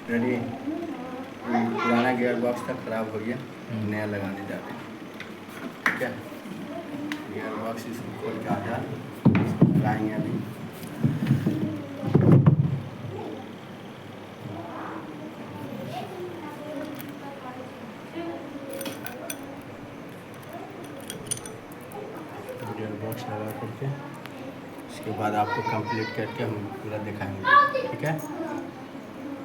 Ready. पुराना gear box था, ख़राब हो गया, नया लगाने जाते हैं। ठीक है, गियर बॉक्स इसको खोल के आधा लगाएंगे अभी। गियर बॉक्स लगा करके इसके बाद आपको कंप्लीट करके हम पूरा दिखाएंगे। ठीक है।